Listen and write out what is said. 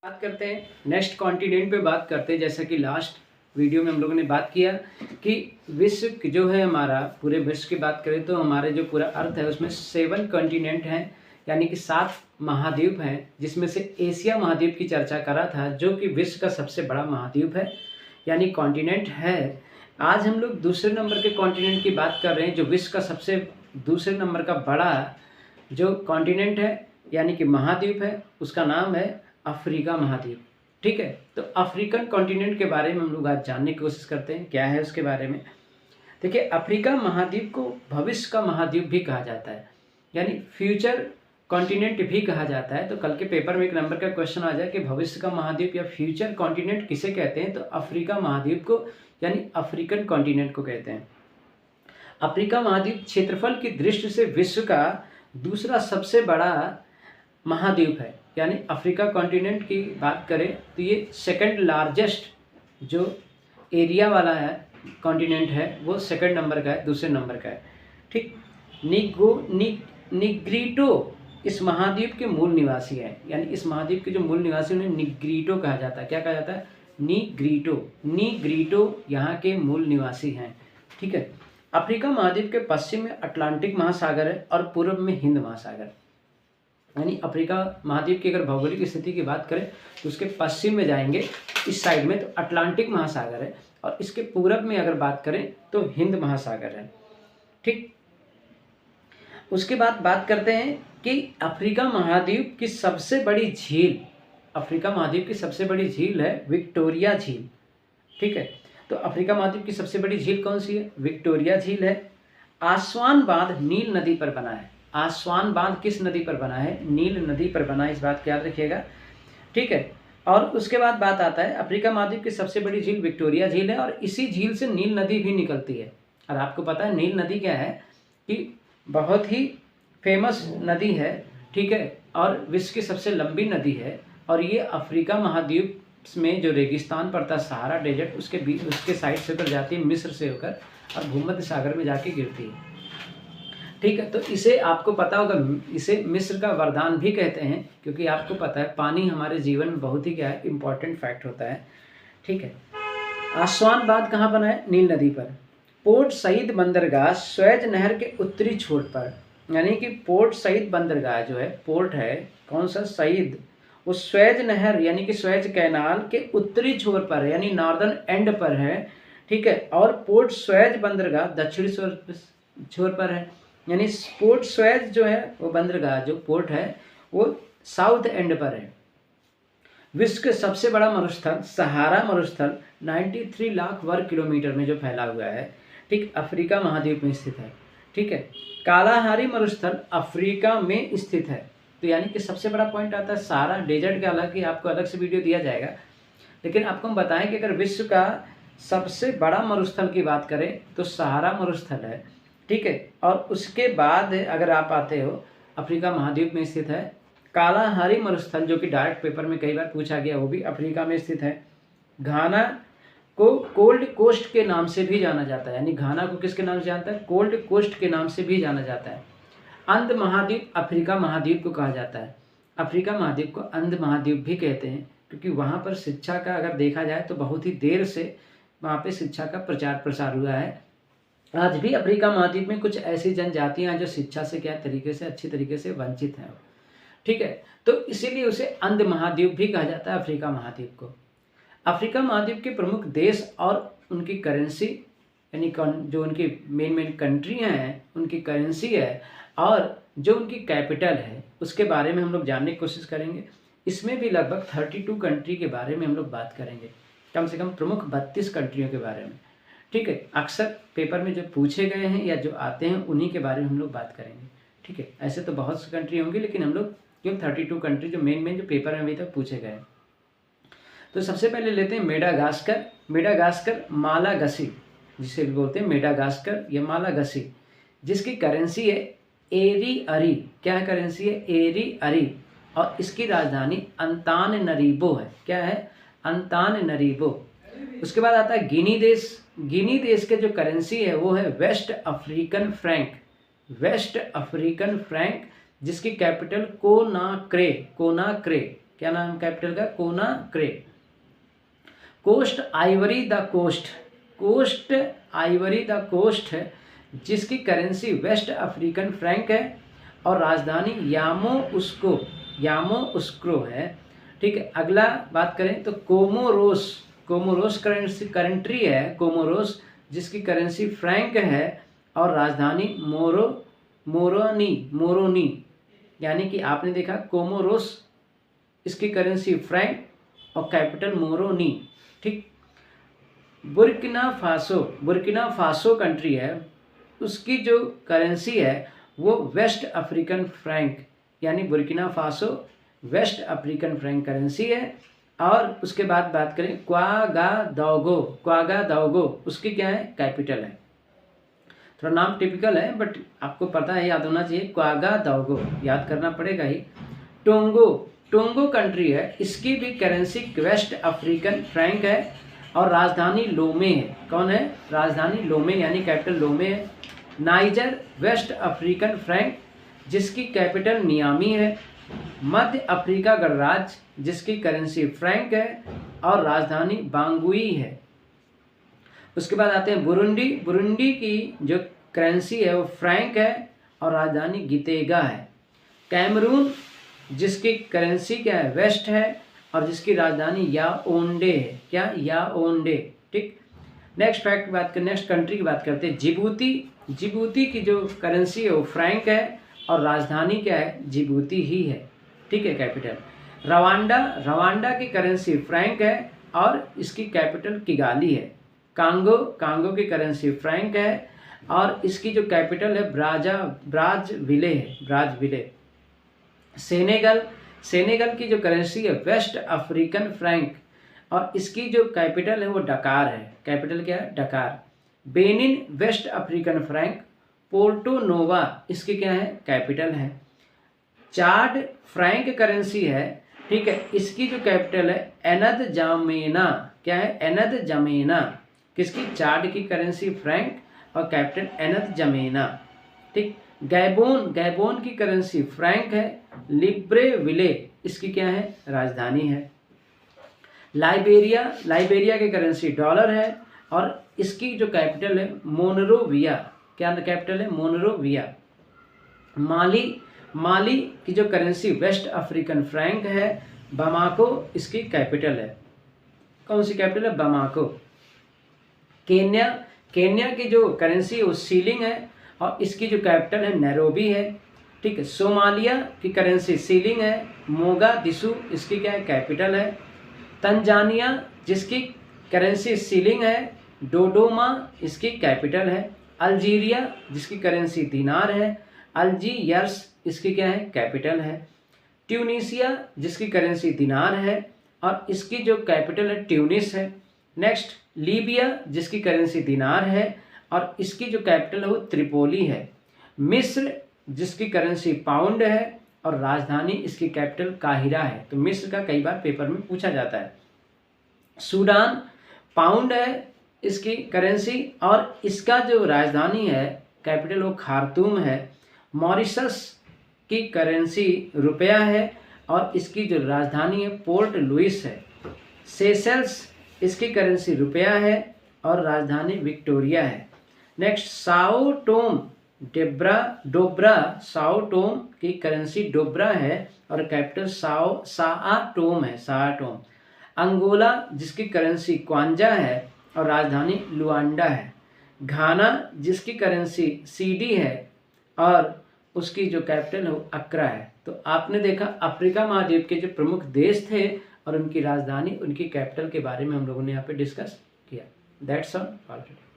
बात करते हैं नेक्स्ट कॉन्टिनेंट पे बात करते हैं। जैसा कि लास्ट वीडियो में हम लोगों ने बात किया कि विश्व जो है हमारा, पूरे विश्व की बात करें तो हमारे जो पूरा अर्थ है उसमें 7 कॉन्टिनेंट हैं, यानी कि 7 महाद्वीप हैं, जिसमें से एशिया महाद्वीप की चर्चा करा था जो कि विश्व का सबसे बड़ा महाद्वीप है यानी कॉन्टिनेंट है। आज हम लोग दूसरे नंबर के कॉन्टिनेंट की बात कर रहे हैं जो विश्व का सबसे दूसरे नंबर का बड़ा जो कॉन्टिनेंट है यानी कि महाद्वीप है, उसका नाम है अफ्रीका महाद्वीप। ठीक है, तो अफ्रीकन कॉन्टिनेंट के बारे में हम लोग आज जानने की कोशिश करते हैं क्या है उसके बारे में। देखिए, अफ्रीका महाद्वीप को भविष्य का महाद्वीप भी कहा जाता है, यानी फ्यूचर कॉन्टिनेंट भी कहा जाता है। तो कल के पेपर में एक नंबर का क्वेश्चन आ जाए कि भविष्य का महाद्वीप या फ्यूचर कॉन्टिनेंट किसे कहते हैं, तो अफ्रीका महाद्वीप को यानी अफ्रीकन कॉन्टिनेंट को कहते हैं। अफ्रीका महाद्वीप क्षेत्रफल की दृष्टि से विश्व का दूसरा सबसे बड़ा महाद्वीप है, यानी अफ्रीका कॉन्टिनेंट की बात करें तो ये सेकंड लार्जेस्ट जो एरिया वाला है कॉन्टिनेंट है, वो सेकंड नंबर का है, दूसरे नंबर का है। ठीक, निग्रीटो इस महाद्वीप के मूल निवासी हैं, यानी इस महाद्वीप के जो मूल निवासी उन्हें निग्रीटो कहा जाता है। क्या कहा जाता है? निग्रीटो यहाँ के मूल निवासी हैं। ठीक है, अफ्रीका महाद्वीप के पश्चिम में अटलांटिक महासागर है और पूर्व में हिंद महासागर, यानी अफ्रीका महाद्वीप की अगर भौगोलिक स्थिति की बात करें तो उसके पश्चिम में जाएंगे इस साइड में तो अटलांटिक महासागर है, और इसके पूरब में अगर बात करें तो हिंद महासागर है। ठीक, उसके बाद बात करते हैं कि अफ्रीका महाद्वीप की सबसे बड़ी झील, अफ्रीका महाद्वीप की सबसे बड़ी झील है विक्टोरिया झील। ठीक है, तो अफ्रीका महाद्वीप की सबसे बड़ी झील कौन सी है? विक्टोरिया झील है। आस्वान बांध नील नदी पर बना है। आस्वान बांध किस नदी पर बना है? नील नदी पर बना है, इस बात को याद रखिएगा। ठीक है, और उसके बाद बात आता है अफ्रीका महाद्वीप की सबसे बड़ी झील विक्टोरिया झील है, और इसी झील से नील नदी भी निकलती है। और आपको पता है नील नदी क्या है कि बहुत ही फेमस नदी है। ठीक है, और विश्व की सबसे लंबी नदी है, और ये अफ्रीका महाद्वीप में जो रेगिस्तान पड़ता है सहारा डेजर्ट उसके बीच, उसके साइड से होकर जाती है, मिस्र से होकर, और भूमध्य सागर में जाके गिरती है। ठीक है, तो इसे आपको पता होगा, इसे मिस्र का वरदान भी कहते हैं, क्योंकि आपको पता है पानी हमारे जीवन में बहुत ही क्या है, इंपॉर्टेंट फैक्ट होता है। ठीक है, आस्वान बांध कहाँ बना है? नील नदी पर। पोर्ट सईद बंदरगाह स्वेज नहर के उत्तरी छोर पर, यानी कि पोर्ट सईद बंदरगाह जो है, पोर्ट है कौन सा? सईद, वो स्वेज नहर यानी कि स्वेज कैनाल के उत्तरी छोर पर है, यानी नॉर्दर्न एंड पर है। ठीक है, और पोर्ट स्वेज बंदरगाह दक्षिणी छोर पर है, यानी पोर्ट स्वेज जो है वो बंदरगाह जो पोर्ट है वो साउथ एंड पर है। विश्व के सबसे बड़ा मरुस्थल सहारा मरुस्थल 93 लाख वर्ग किलोमीटर में जो फैला हुआ है, ठीक, अफ्रीका महाद्वीप में स्थित है। ठीक है, कालाहारी मरुस्थल अफ्रीका में स्थित है। तो यानी कि सबसे बड़ा पॉइंट आता है सहारा डेजर्ट का, अलग ही आपको अलग से वीडियो दिया जाएगा, लेकिन आपको हम बताएं कि अगर विश्व का सबसे बड़ा मरुस्थल की बात करें तो सहारा मरुस्थल है। ठीक है, और उसके बाद अगर आप आते हो अफ्रीका महाद्वीप में स्थित है कालाहारी मरुस्थल, जो कि डायरेक्ट पेपर में कई बार पूछा गया, वो भी अफ्रीका में स्थित है। घाना को कोल्ड कोस्ट के नाम से भी जाना जाता है, यानी घाना को किसके नाम से जानता है? कोल्ड कोस्ट के नाम से भी जाना जाता है। अंध महाद्वीप अफ्रीका महाद्वीप को कहा जाता है। अफ्रीका महाद्वीप को अंध महाद्वीप भी कहते हैं, क्योंकि वहाँ पर शिक्षा का अगर देखा जाए तो बहुत ही देर से वहाँ पे शिक्षा का प्रचार प्रसार हुआ है। आज भी अफ्रीका महाद्वीप में कुछ ऐसी जनजातियां हैं जो शिक्षा से क्या तरीके से, अच्छी तरीके से वंचित हैं। ठीक है, तो इसीलिए उसे अंध महाद्वीप भी कहा जाता है अफ्रीका महाद्वीप को। अफ्रीका महाद्वीप के प्रमुख देश और उनकी करेंसी, यानी जो उनकी मेन कंट्रियां हैं उनकी करेंसी है, और जो उनकी कैपिटल है उसके बारे में हम लोग जानने की कोशिश करेंगे। इसमें भी लगभग 32 कंट्री के बारे में हम लोग बात करेंगे, कम से कम प्रमुख 32 कंट्रियों के बारे में। ठीक है, अक्सर पेपर में जो पूछे गए हैं या जो आते हैं उन्हीं के बारे में हम लोग बात करेंगे। ठीक है, ऐसे तो बहुत सी कंट्री होंगी, लेकिन हम लोग केवल 32 कंट्री जो मेन जो पेपर में अभी तक पूछे गए। तो सबसे पहले लेते हैं मेडागास्कर। मेडागास्कर मालागसी, जिसे भी बोलते हैं मेडागास्कर या मालागसी, जिसकी करेंसी है एरी अरी। क्या करेंसी है? एरी अरी, और इसकी राजधानी अंताननरीबो है। क्या है? अंताननरीबो। उसके बाद आता है गिनी देश। गिनी देश के जो करेंसी है वो है West African franc. West African franc, जिसकी कैपिटल कोनाक्रे क्या नाम कैपिटल का? Conakry. Coast Ivory the Coast, Coast Ivory the Coast है जिसकी करेंसी वेस्ट अफ्रीकन फ्रैंक है और राजधानी यामोउस्क्रो है। ठीक है, अगला बात करें तो कोमोरोस, कोमोरोस करेंसी कंट्री है, कोमोरोस जिसकी करेंसी फ्रैंक है और राजधानी मोरोनी, यानी कि आपने देखा कोमोरोस, इसकी करेंसी फ्रैंक और कैपिटल मोरोनी। ठीक, बुर्किना फासो कंट्री है, उसकी जो करेंसी है वो वेस्ट अफ्रीकन फ्रैंक, यानी Burkina Faso West African franc currency है। और उसके बाद बात करें क्वागादोगो, उसकी क्या है? कैपिटल है। थोड़ा नाम टिपिकल है बट आपको पता है, याद होना चाहिए, क्वागादोगो याद करना पड़ेगा ही। टोंगो कंट्री है, इसकी भी करेंसी वेस्ट अफ्रीकन फ्रैंक है और राजधानी लोमे है। कौन है? राजधानी लोमे, यानी कैपिटल लोमे है। नाइजर वेस्ट अफ्रीकन फ्रैंक जिसकी कैपिटल नियामी है। मध्य अफ्रीका गणराज्य जिसकी करेंसी फ्रैंक है और राजधानी बांगुई है। उसके बाद आते हैं बुरुंडी की जो करेंसी है वो फ्रैंक है और राजधानी गितेगा है। कैमरून जिसकी करेंसी क्या है? वेस्ट है और जिसकी राजधानी याओंडे है। क्या? याओंडे। ठीक, नेक्स्ट फैक्ट की बात करें, नेक्स्ट कंट्री की बात करते हैं, जिबूती की जो करेंसी है वो फ्रैंक है और राजधानी क्या है? जिबूती ही है। ठीक है, कैपिटल। रवांडा की करेंसी फ्रैंक है और इसकी कैपिटल किगाली है। कांगो की करेंसी फ्रैंक है और इसकी जो कैपिटल है ब्राज़विले। सेनेगल की जो करेंसी है वेस्ट अफ्रीकन फ्रैंक और इसकी जो कैपिटल है वो डकार है। कैपिटल क्या है? Dakar. Benin West African franc, Porto Novo इसकी क्या है? कैपिटल है। चाड फ्रैंक करेंसी है, ठीक है, इसकी जो कैपिटल है एनद जामेना। क्या है? एनद जमेना। किसकी? चाड की करेंसी फ्रैंक और कैपिटल एनद जमेना। ठीक, गैबोन की करेंसी फ्रैंक है, लिब्रेविले इसकी क्या है? राजधानी है। लाइबेरिया की करेंसी डॉलर है और इसकी जो कैपिटल है मोनरोविया। क्या कैपिटल है? मोनरोविया। माली की जो करेंसी वेस्ट अफ्रीकन फ्रैंक है, बमाको इसकी कैपिटल है। कौन सी कैपिटल है? बमाको। केन्या की जो करेंसी है वो सीलिंग है और इसकी जो कैपिटल है नैरोबी है। ठीक है, सोमालिया की करेंसी सीलिंग है, मोगादिशु इसकी क्या है? कैपिटल है। तंजानिया जिसकी करेंसी सीलिंग है, डोडोमा इसकी कैपिटल है। अल्जीरिया जिसकी करेंसी दिनार है, अल्जीयर्स इसकी क्या है? कैपिटल है। ट्यूनीसिया जिसकी करेंसी दिनार है और इसकी जो कैपिटल है ट्यूनिस है। नेक्स्ट, लीबिया जिसकी करेंसी दिनार है और इसकी जो कैपिटल है वो त्रिपोली है। मिस्र जिसकी करेंसी पाउंड है और राजधानी इसकी कैपिटल काहिरा है। तो मिस्र का कई बार पेपर में पूछा जाता है। सूडान पाउंड है इसकी करेंसी और इसका जो राजधानी है कैपिटल वो खार्तूम है। मॉरिशस की करेंसी रुपया है और इसकी जो राजधानी है पोर्ट लुइस है। सेशल्स इसकी करेंसी रुपया है और राजधानी विक्टोरिया है। Next, Sao Tomé Sao Tomé की करेंसी डोब्रा है और कैपिटल साआ टोम है, साआ टोम। अंगोला जिसकी करेंसी क्वांजा है और राजधानी लुआंडा है। घाना जिसकी करेंसी सीडी है और उसकी जो कैपिटल है वो अक्रा है। तो आपने देखा अफ्रीका महाद्वीप के जो प्रमुख देश थे और उनकी राजधानी, उनकी कैपिटल के बारे में हम लोगों ने यहाँ पे डिस्कस किया। That's all for today.